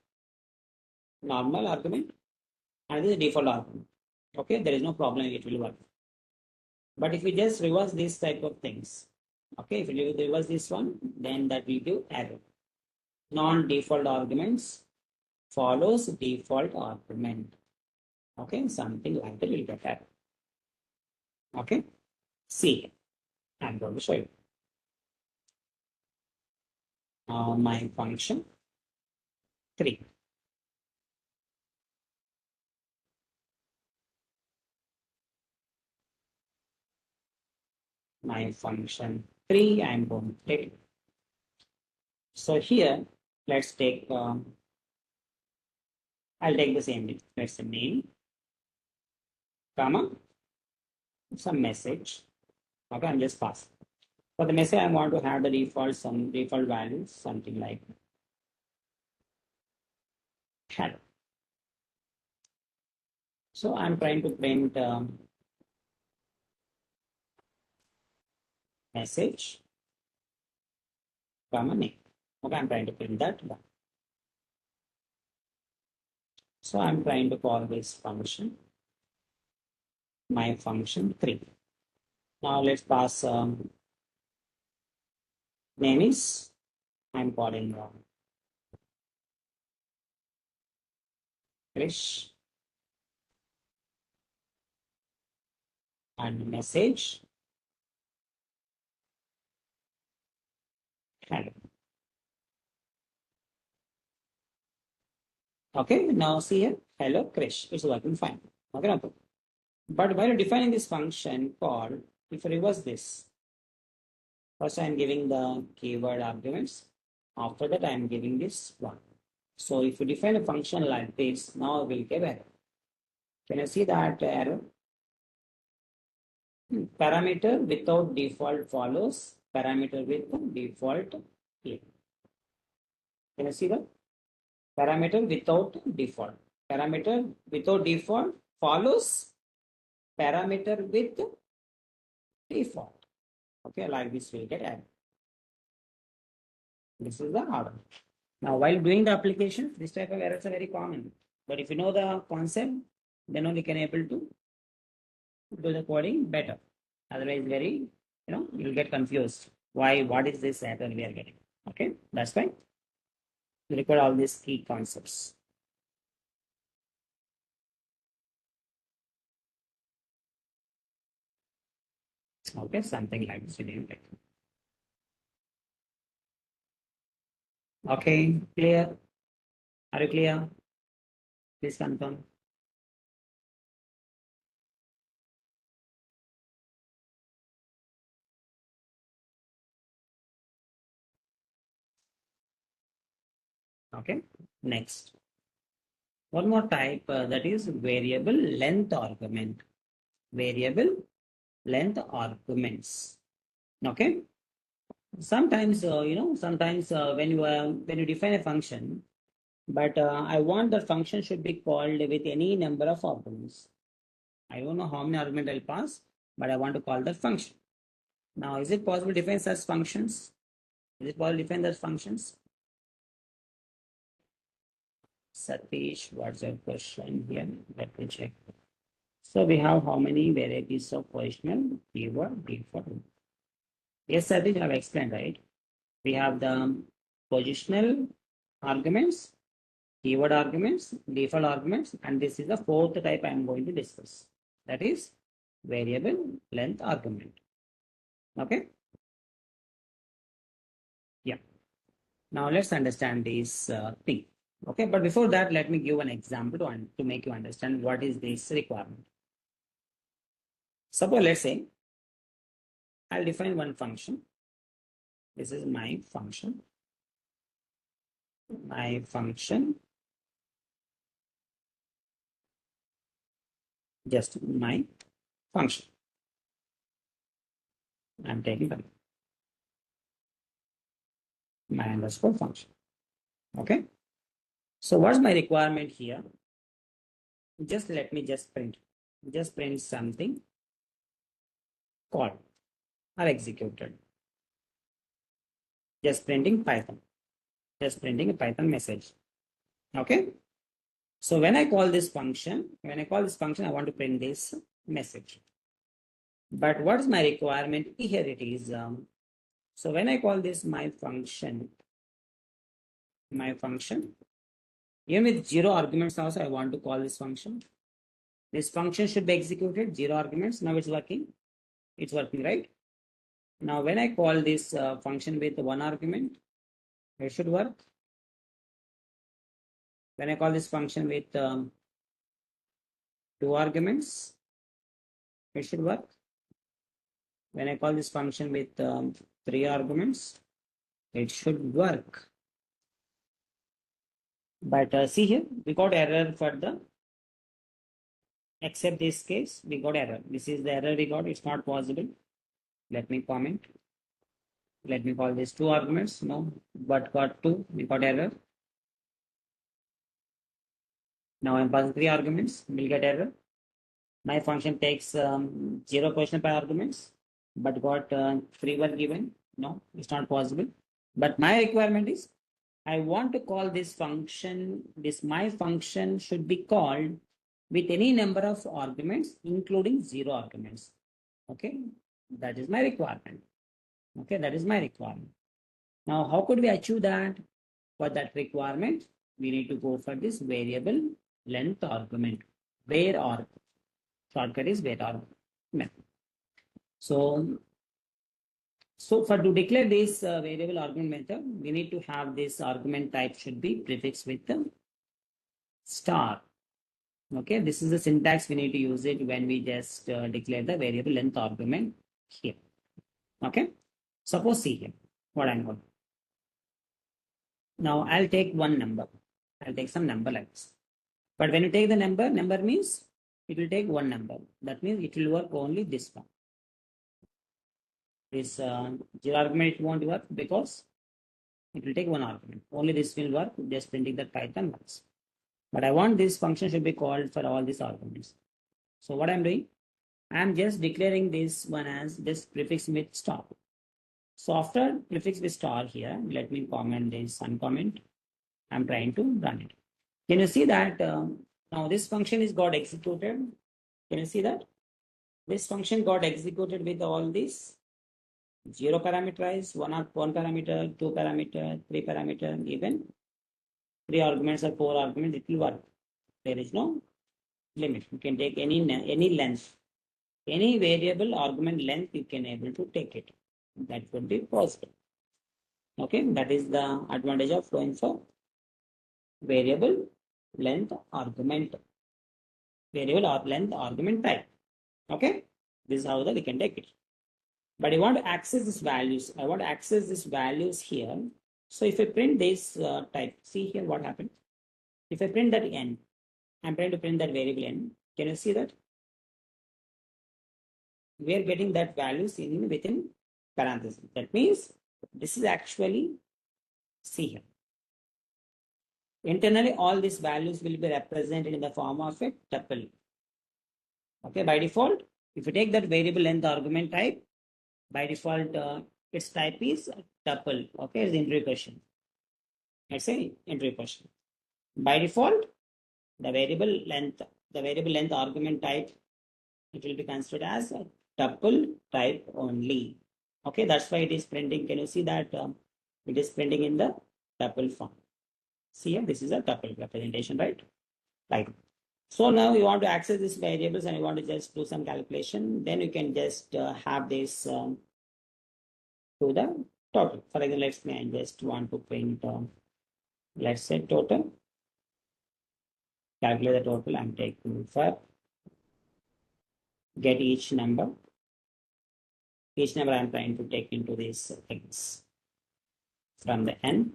argument and this is default argument. Okay, there is no problem, it will work. But if we just reverse these type of things, okay, if we reverse this one, then that will give error. Non-default arguments follows default argument. Okay, something like that will get error. Okay, see, I'm going to show you. My function 3. My function 3, I'm going to take. So here, let's take, I'll take the same name. Let's say name, comma, some message. Okay, I'm just passing. For the message, I want to have the default, some default values, something like hello. So I'm trying to print message, comma name. Okay, I'm trying to print that. So I'm trying to call this function, my function 3. Now let's pass name is, I'm calling Krish and message hello. Okay, now see here, hello Krish, it's working fine. Okay, but while defining this function call, if I reverse this, first I'm giving the keyword arguments. After that, I'm giving this one. So if you define a function like this, now we'll get error. Can you see that error? Parameter without default follows parameter with default here. Can you see that? Parameter without default. Parameter without default follows parameter with default. Okay, like this will get error. This is the order. Now, while doing the application, this type of errors are very common. But if you know the concept, then only can able to do the coding better. Otherwise, you'll get confused. Why? What is this error we are getting? Okay, that's fine. You record all these key concepts. Okay, something like this. Okay, clear? Are you clear? Please confirm. Okay, next. One more type that is variable length argument. Variable length arguments. Okay. Sometimes sometimes when you define a function, but I want the function should be called with any number of arguments. I don't know how many arguments I'll pass, but I want to call that function. Now, is it possible to define such functions? Is it possible to define those functions? Satish, what's your question here? Let me check. So we have how many varieties of positional, keyword, default? Yes, Satish, I've explained, right? We have the positional arguments, keyword arguments, default arguments, and this is the fourth type I am going to discuss. That is variable length argument. Okay. Yeah. Now let's understand this thing. Okay, but before that, let me give an example to make you understand what is this requirement. Suppose, let's say, I'll define one function. This is my function. My function, just my function. I'm taking my underscore function. Okay. So what's my requirement here? Just let me print something called or executed. Just printing Python. Just printing a Python message. Okay. So when I call this function, I want to print this message. But what is my requirement? Here it is. So when I call this my function, even with 0 arguments also, I want to call this function. This function should be executed, 0 arguments. Now it's working. It's working, right? Now when I call this function with 1 argument, it should work. When I call this function with 2 arguments, it should work. When I call this function with 3 arguments, it should work. But see here, we got error for the, except this case, we got error. This is the error we got. It's not possible. Let me comment. Let me call this 2 arguments. No, but got 2. We got error. Now I'm passing 3 arguments. We'll get error. My function takes 0 position per arguments, but got 3 were given. No, it's not possible. But my requirement is I want to call this function. My function should be called with any number of arguments, including 0 arguments. Okay, that is my requirement. Okay, that is my requirement. Now, how could we achieve that? For that requirement, we need to go for this variable length argument. Where arg. Shortcut is where argument. So for to declare this variable argument method, we need to have this argument type should be prefixed with the star. Okay, this is the syntax we need to use it when we just declare the variable length argument here. Okay, suppose see here what I'm going. Now I'll take one number. I'll take some number like this. But when you take the number means it will take one number. That means it will work only this one. This 0 argument it won't work because it will take 1 argument. Only this will work, just printing the Python works. But I want this function should be called for all these arguments. So what I'm doing, I'm just declaring this one as just prefix with star. So after prefix with star here, let me comment this uncomment. I'm trying to run it. Can you see that now this function is got executed? Can you see that? This function got executed with all these 0 parameterized, one parameter, 2 parameter, 3 parameter, even 3 arguments or 4 arguments, it will work. There is no limit. You can take any length, any variable argument length, you can able to take it. That would be possible. Okay, that is the advantage of going for variable length argument. Variable or length argument type. Okay, this is how we can take it. But I want to access these values. I want to access these values here. So if I print this type, see here what happened. If I print that n, I'm trying to print that variable n. Can you see that? We are getting that values in within parentheses. That means this is actually, see here. Internally, all these values will be represented in the form of a tuple. Okay, by default, if you take that variable length argument type, by default, its type is tuple. Okay, it's the entry question. Let's say entry question. By default, the variable length argument type, it will be considered as a tuple type only. Okay, that's why it is printing. Can you see that it is printing in the tuple form? See here, this is a tuple representation, right? Right. So now you want to access these variables and you want to just do some calculation. Then you can just have this to the total. For example, let's say I just want to print, let's say total. Calculate the total I'm taking for get each number. Each number I'm trying to take into these things from the n.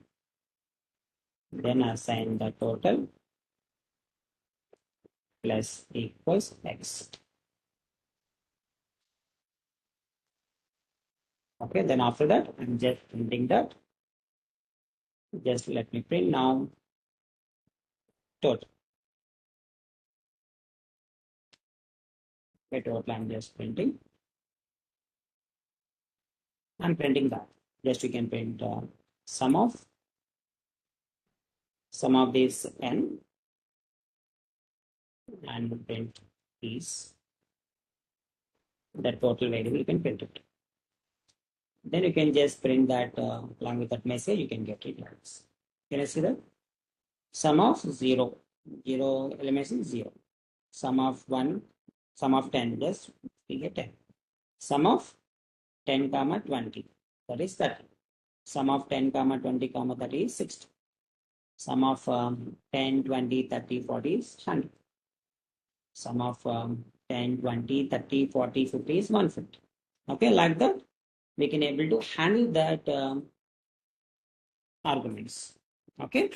Then assign the total plus equals x. Okay, then after that, I'm just printing that. Just let me print now total. Okay, total I'm just printing. I'm printing that. Just you can print sum of these n and print these. The total variable you can print it. Then you can just print that along with that message, you can get it. Can you see that? Sum of 0 elements is 0. Sum of 1, sum of 10, just we get 10. Sum of 10 comma 20, that is 30. Sum of 10 comma 20 comma 30 is 60. Sum of 10, 20, 30, 40 is 100. Sum of 10, 20, 30, 40, 50 is 150. Okay, like that, we can able to handle that arguments. Okay,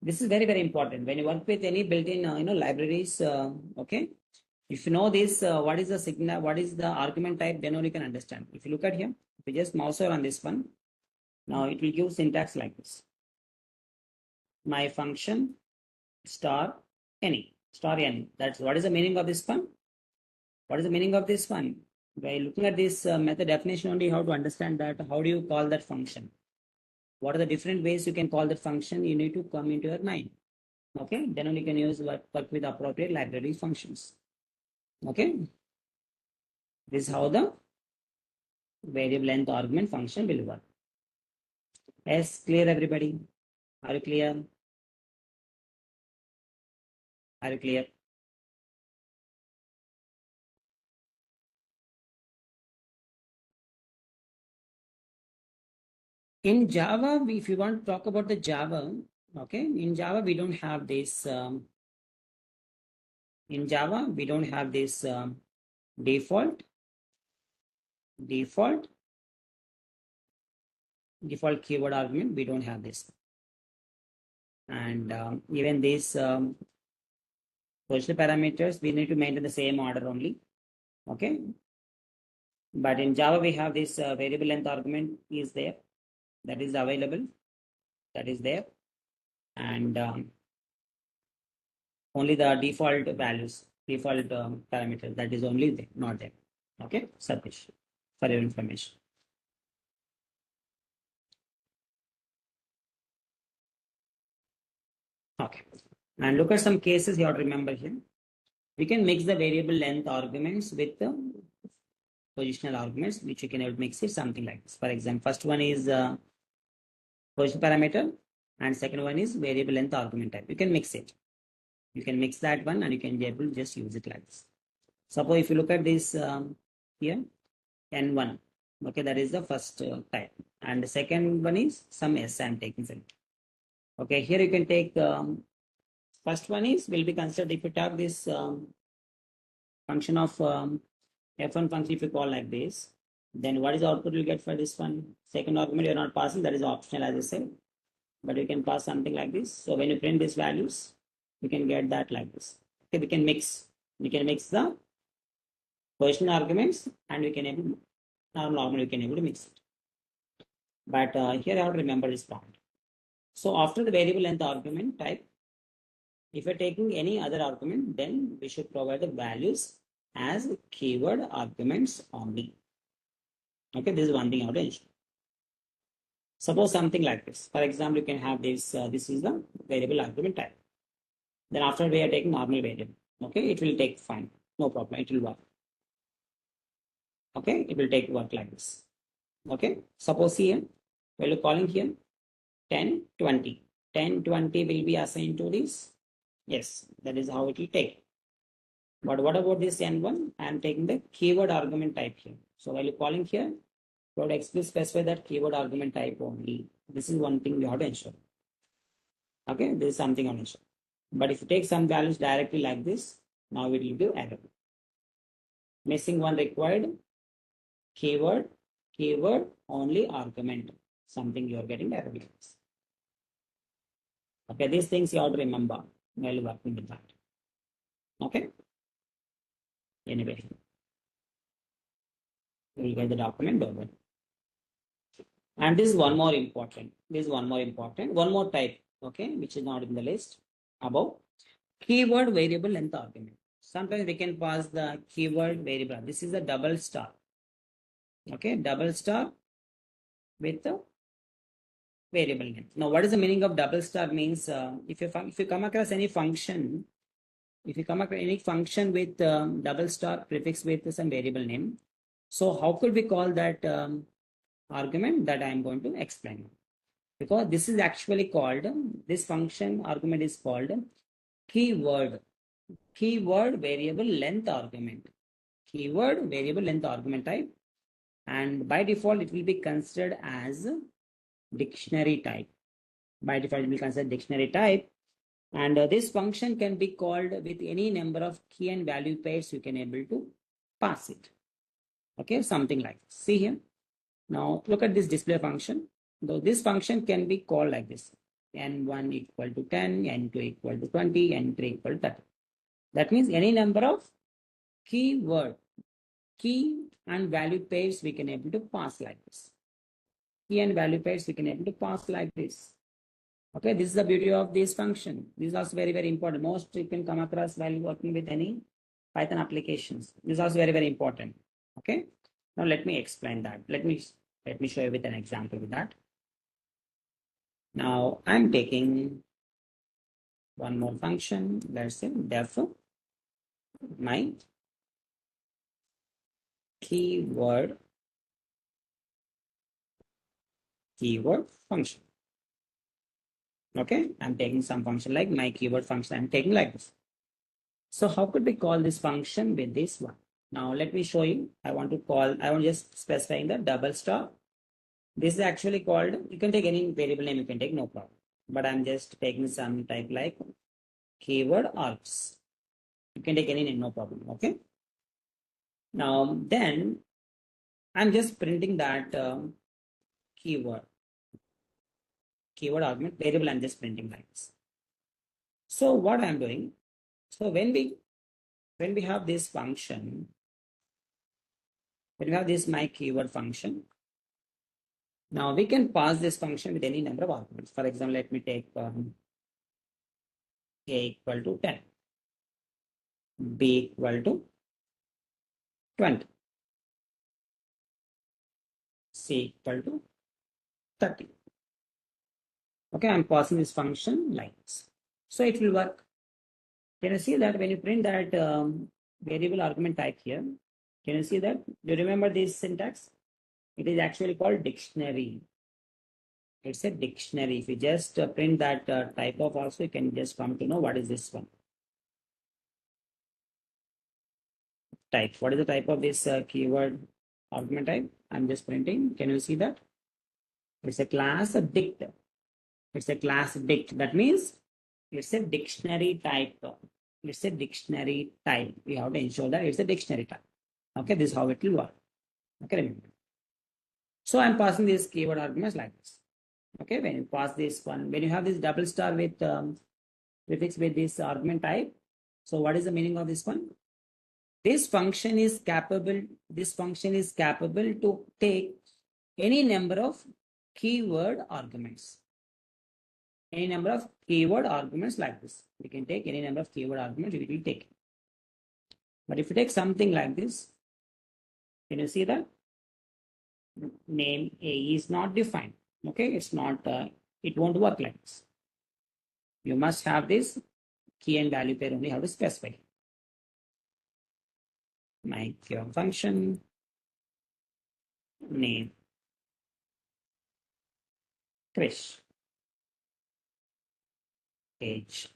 this is very, very important when you work with any built-in libraries. Okay, if you know this, what is the signal, what is the argument type, then only you can understand. If you look at here, if you just mouse over on this one, now it will give syntax like this. My function star any star n. That's what is the meaning of this one. What is the meaning of this one? By looking at this method definition only, how to understand that. How do you call that function? What are the different ways you can call that function? You need to come into your mind. Okay, then only you can use work with appropriate library functions. Okay, this is how the variable length argument function will work. Yes, clear everybody? Are you clear? Are you clear? In Java, if you want to talk about the Java, okay, in Java we don't have this. In Java we don't have this default keyword argument. We don't have this, and even these positional parameters we need to maintain the same order only. Okay, but in Java we have this variable length argument is there, that is available, that is there, and only the default values, default parameters, that is only there, not there. Okay, Satish, for your information. Okay, and look at some cases you have to remember here. We can mix the variable length arguments with the positional arguments, which you can mix it something like this. For example, first one is position parameter, and second one is variable length argument type. You can mix it. You can mix that one, and you can be able to just use it like this. Suppose if you look at this here, n1. Okay, that is the first type, and the second one is some s I'm taking some. Okay, here you can take first one is will be considered if you talk this function of f1 function. If you call like this, then what is the output you get for this one? Second argument you're not passing, that is optional as I said. but we can pass something like this. So when you print these values, we can get that like this. Okay, we can mix the position arguments, and we can able normally we can able to mix it. But here I have to remember this point. So after the variable length argument type, if you're taking any other argument, then we should provide the values as keyword arguments only. Okay, this is one thing I have to ensure. Suppose something like this. For example, you can have this. This is the variable argument type. Then after we are taking normal variable. Okay, it will take fine. No problem. It will work. Okay, it will take work like this. Okay, suppose here, while you're calling here 10, 20. 10, 20 will be assigned to this. Yes, that is how it will take. But what about this N1? I am taking the keyword argument type here. So while you're calling here, you have to explicitly specify that keyword argument type only. This is one thing you have to ensure. Okay, this is something on ensure. But if you take some values directly like this, now it will give error. Missing one required keyword only argument. Something you are getting error. Okay, these things you have to remember while working with that. Okay. Anyway, you will get the document over. And this is one more important. One more type, okay, which is not in the list above. Keyword variable length argument. Sometimes we can pass the keyword variable. This is a double star. Okay, double star with the variable length. Now, what is the meaning of double star? Means if you come across any function, with double star prefix with some variable name, so how could we call that argument? That I am going to explain. Because this is actually called, this function argument is called keyword variable length argument. Keyword variable length argument type, and by default it will be considered as dictionary type. By default it will be considered dictionary type, and this function can be called with any number of key and value pairs. You can able to pass it. Okay, something like this. See here. Now look at this display function. Though this function can be called like this: n1 equal to 10, n2 equal to 20, n3 equal to 30. That means any number of key and value pairs we can able to pass like this. Key and value pairs we can able to pass like this. Okay, this is the beauty of this function. This is also very, very important. Most you can come across while working with any Python applications. This is also very, very important. Okay, now let me explain that. Let me show you with an example with that. Now I'm taking one more function. Let's say def my keyword function. Okay, I'm taking some function like my keyword function. I'm taking like this. So how could we call this function with this one? Now let me show you. I want to just specifying the double star. This is actually called, you can take any variable name, you can take, no problem. But I'm just taking some type like keyword args. You can take any name, no problem. Okay. Now then I'm just printing that keyword argument variable. I'm just printing like this. So what I'm doing, so when we have this function, when we have this my keyword function, now we can pass this function with any number of arguments. For example, let me take a equal to 10, b equal to 20, c equal to 30. Okay, I'm passing this function like this. So it will work. Can you see that when you print that variable argument type here, can you see that? Do you remember this syntax? It is actually called dictionary. It's a dictionary. If you just print that type of also, you can just come to know what is this one. Type. What is the type of this keyword argument type? I'm just printing. Can you see that? It's a class dict. It's a class dict. That means it's a dictionary type. It's a dictionary type. We have to ensure that it's a dictionary type. Okay, this is how it will work. Okay, remember. So I'm passing these keyword arguments like this. Okay, when you pass this one, when you have this double star with prefix with this argument type, so what is the meaning of this one? This function is capable, to take any number of keyword arguments. Any number of keyword arguments like this. We can take any number of keyword arguments, we will take. But if you take something like this, can you see that? Name A is not defined. Okay, it's not, it won't work like this. You must have this key and value pair only, how to specify. My function name Krish, age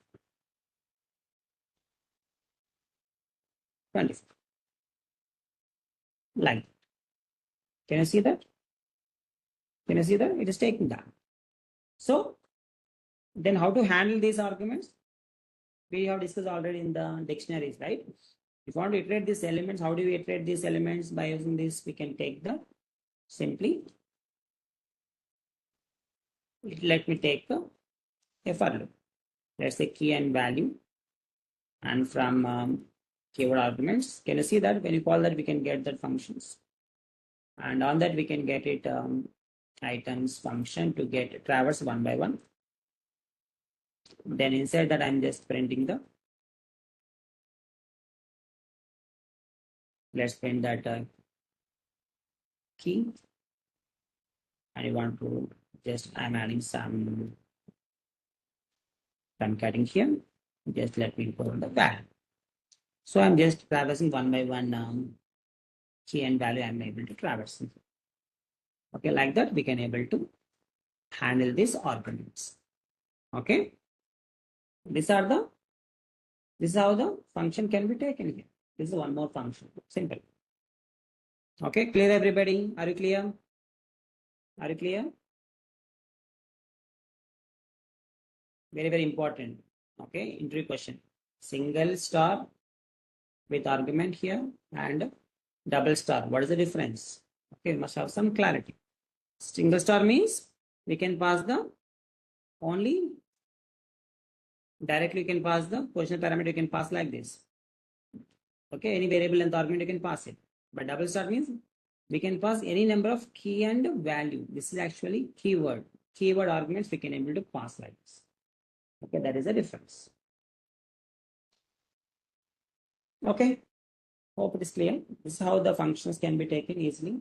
24. Like, can you see that? Can you see that? It is taking that. So then how to handle these arguments? We have discussed already in the dictionaries, right? If you want to iterate these elements, how do we iterate these elements? By using this, we can take the simply, let me take a for loop. Let's say key and value. And from keyword arguments, can you see that when you call that, we can get that functions. And on that, we can get it items function to get traverse one by one. Then inside that, I'm just printing the, let's print that key. And you want to just, I'm adding some concatenating here. Just let me go on the value. So I'm just traversing one by one key and value I'm able to traverse. Okay, like that, we can able to handle these arguments. Okay. This is how the function can be taken here. This is one more function. Simple. Okay, clear everybody? Are you clear? Are you clear? Very, very important. Okay, interview question. Single star with argument here and double star. What is the difference? Okay, you must have some clarity. Single star means we can pass the only directly, you can pass the positional parameter, you can pass like this. Okay, any variable length argument you can pass it. But double star means we can pass any number of key and value. This is actually keyword. Keyword arguments we can able to pass like this. Okay, that is the difference. Okay, hope it is clear. This is how the functions can be taken easily.